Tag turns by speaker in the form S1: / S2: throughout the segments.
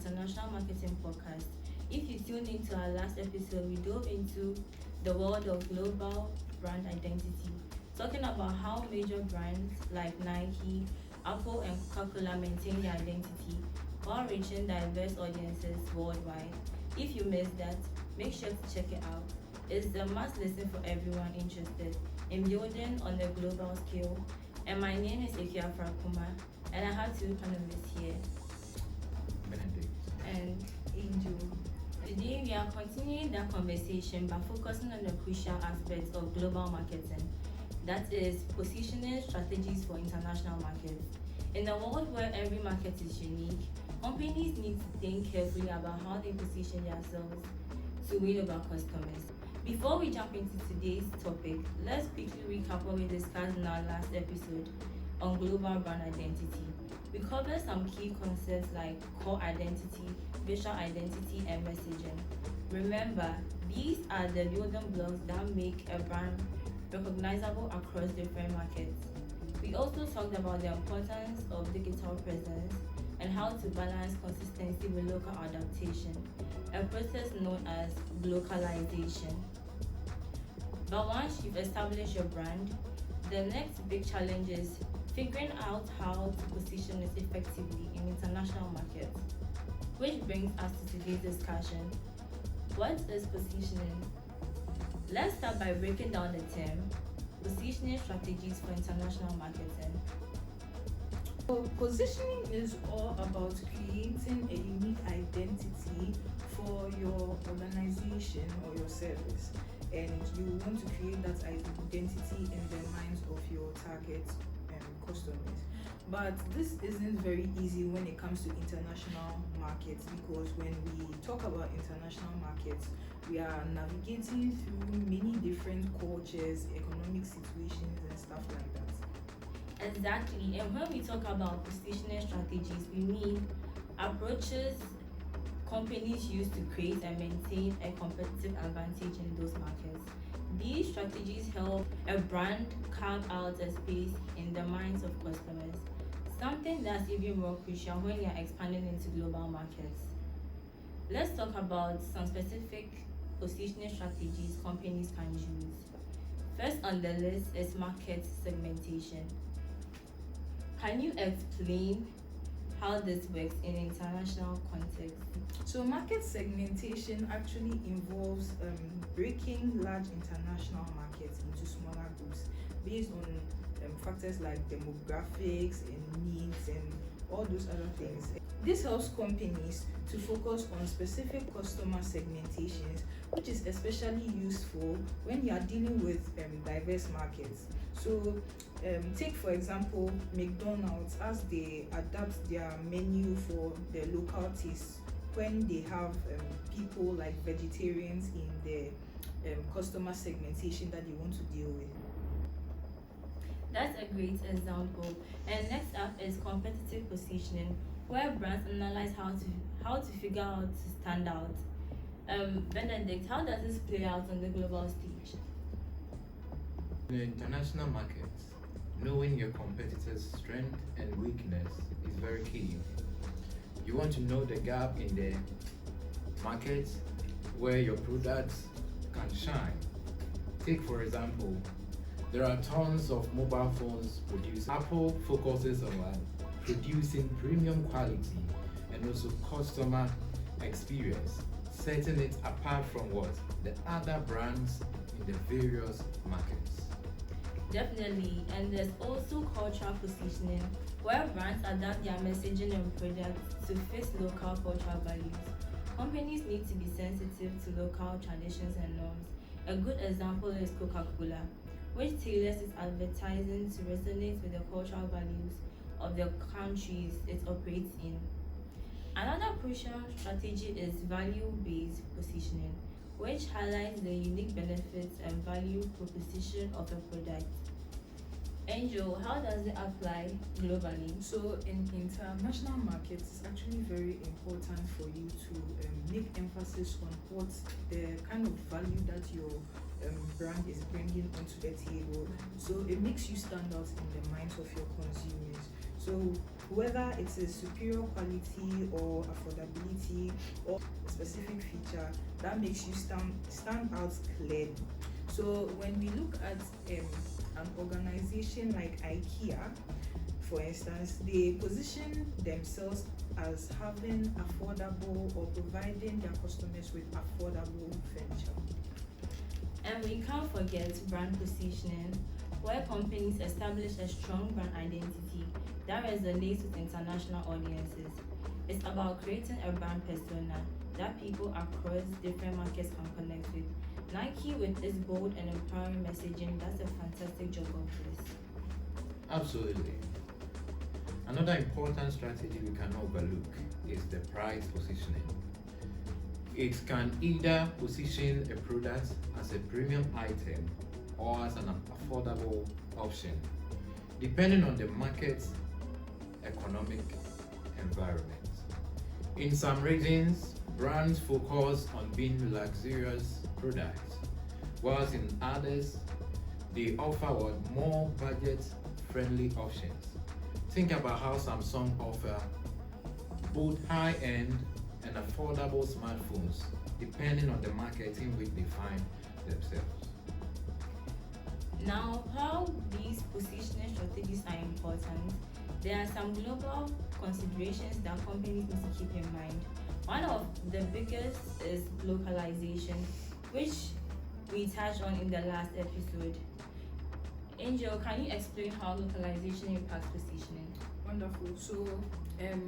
S1: International Marketing Podcast. If you tune into our last episode, we dove into the world of global brand identity, talking about how major brands like Nike, Apple, and Coca-Cola maintain their identity while reaching diverse audiences worldwide. If you missed that, make sure to check it out. It's the must listen for everyone interested in building on a global scale. And my name is Ifya Farakuma, and I have two panelists here.
S2: Benedict.
S1: And Angel. Today we are continuing that conversation by focusing on the crucial aspects of global marketing, that is, positioning strategies for international markets. In a world where every market is unique, companies need to think carefully about how they position themselves to win over customers. Before we jump into today's topic, let's quickly recap what we discussed in our last episode on global brand identity. We covered some key concepts like core identity, visual identity, and messaging. Remember, these are the building blocks that make a brand recognizable across different markets. We also talked about the importance of digital presence and how to balance consistency with local adaptation, a process known as localization. But once you've established your brand, the next big challenge is figuring out how to position it effectively in international markets. Which brings us to today's discussion. What is positioning? Let's start by breaking down the term positioning strategies for international marketing.
S3: So positioning is all about creating a unique identity for your organization or your service, and you want to create that identity in the minds of your target customers. But this isn't very easy when it comes to international markets, because when we talk about international markets, we are navigating through many different cultures, economic situations, and stuff like that.
S1: Exactly, and when we talk about positioning strategies, we mean approaches companies use to create and maintain a competitive advantage in those markets. These strategies help a brand carve out a space in the minds of customers, something that's even more crucial when you're expanding into global markets. Let's talk about some specific positioning strategies companies can use. First on the list is market segmentation. Can you explain how this works in international context?
S3: So market segmentation actually involves breaking large international markets into smaller groups based on factors like demographics and needs and all those other things. This helps companies to focus on specific customer segmentations, which is especially useful when you are dealing with diverse markets. So take for example McDonald's, as they adapt their menu for their local tastes, when they have people like vegetarians in the customer segmentation that they want to deal with.
S1: That's a great example. And next up is competitive positioning, where brands analyze how to figure out to stand out. Benedict, how does this play out on the global stage?
S2: In the international markets, knowing your competitors' strength and weakness is very key. You want to know the gap in the market where your products can shine. Take for example, there are tons of mobile phones produced. Apple focuses on producing premium quality and also customer experience, setting it apart from what the other brands in the various markets.
S1: Definitely, and there's also cultural positioning, where brands adapt their messaging and products to fit local cultural values. Companies need to be sensitive to local traditions and norms. A good example is Coca-Cola, which tailors its advertising to resonate with the cultural values of the countries it operates in. Another crucial strategy is value-based positioning, which highlights the unique benefits and value proposition of a product. Angel, how does it apply globally?
S3: So in international markets, it's actually very important for you to make emphasis on what the kind of value that your brand is bringing onto the table. So it makes you stand out in the minds of your consumers. So whether it is superior quality or affordability or a specific feature that makes you stand out clearly. So when we look at an organization like IKEA, for instance, they position themselves as having affordable or providing their customers with affordable furniture.
S1: And we can't forget brand positioning, where companies establish a strong brand identity that resonates with international audiences. It's about creating a brand persona that people across different markets can connect with. Nike, with its bold and empowering messaging, does a fantastic job of this.
S2: Absolutely. Another important strategy we cannot overlook is the price positioning. It can either position a product as a premium item or as an affordable option, depending on the market's economic environment. In some regions, brands focus on being luxurious products, whilst in others, they offer more budget-friendly options. Think about how Samsung offer both high-end and affordable smartphones, depending on the market in which they find themselves.
S1: Now, how these positioning strategies are important, there are some global considerations that companies need to keep in mind. One of the biggest is localization, which we touched on in the last episode. Angel, can you explain how localization impacts positioning?
S3: Wonderful. So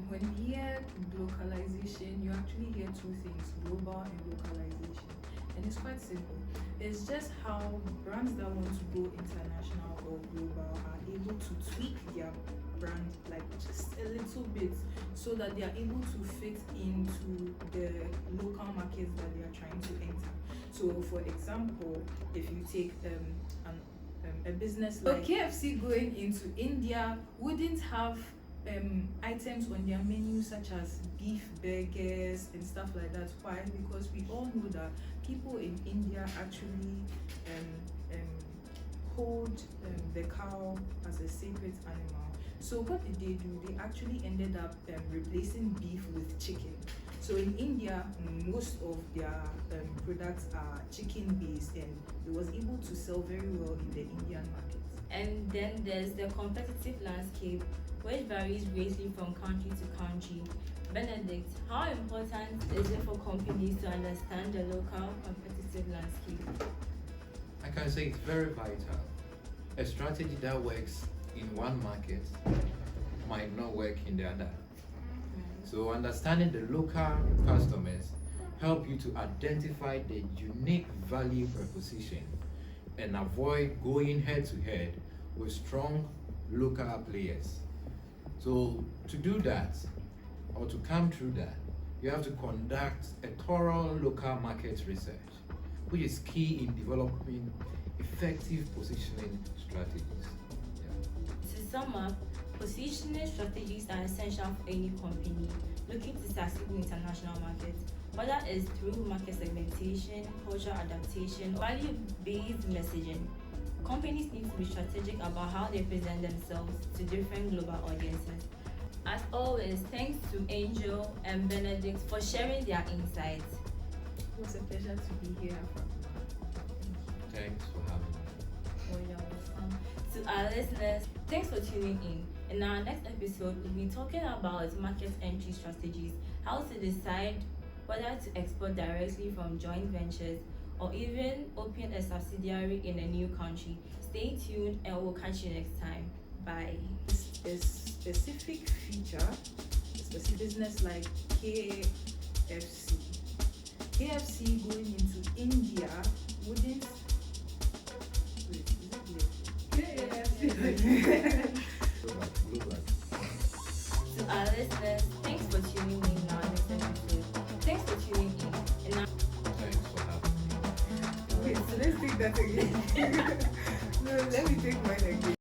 S3: when you hear localization, you actually hear two things: global and localization. And it's quite simple. It's just how brands that want to go international or global are able to tweak their brand like just a little bit so that they are able to fit into the local markets that they are trying to enter. So for example, if you take a business like KFC going into India wouldn't have items on their menu such as beef burgers and stuff like that. Why? Because we all know that people in India actually hold the cow as a sacred animal. So what did they do? They actually ended up replacing beef with chicken. So in India, most of their products are chicken based, and it was able to sell very well in the Indian market.
S1: And then there's the competitive landscape, which varies greatly from country to country. Benedict, how important is it for companies to understand the local competitive landscape?
S2: I can say it's very vital. A strategy that works in one market might not work in the other. So understanding the local customers help you to identify the unique value proposition and avoid going head to head with strong local players. So to do that, or to come through that, you have to conduct a thorough local market research, which is key in developing effective positioning strategies.
S1: To sum up, positioning strategies are essential for any company looking to succeed in international markets, whether it's through market segmentation, cultural adaptation, or value-based messaging. Companies need to be strategic about how they present themselves to different global audiences. As always, thanks to Angel and Benedict for sharing their insights.
S3: It was a pleasure to be here.
S2: Thanks for having me.
S1: Oh, you're welcome. To our listeners, thanks for tuning in. In our next episode, we'll be talking about market entry strategies, how to decide whether to export directly from joint ventures or even open a subsidiary in a new country. Stay tuned and we'll catch you next time. Bye.
S3: A specific feature, a specific business like KFC. KFC going into India wouldn't. Wait, is it KFC?
S1: To our listeners, thanks for tuning in in our next episode. Thanks for tuning in. And now,
S2: Thanks for having me.
S3: Wait, so let's take that again. No, let me take mine again.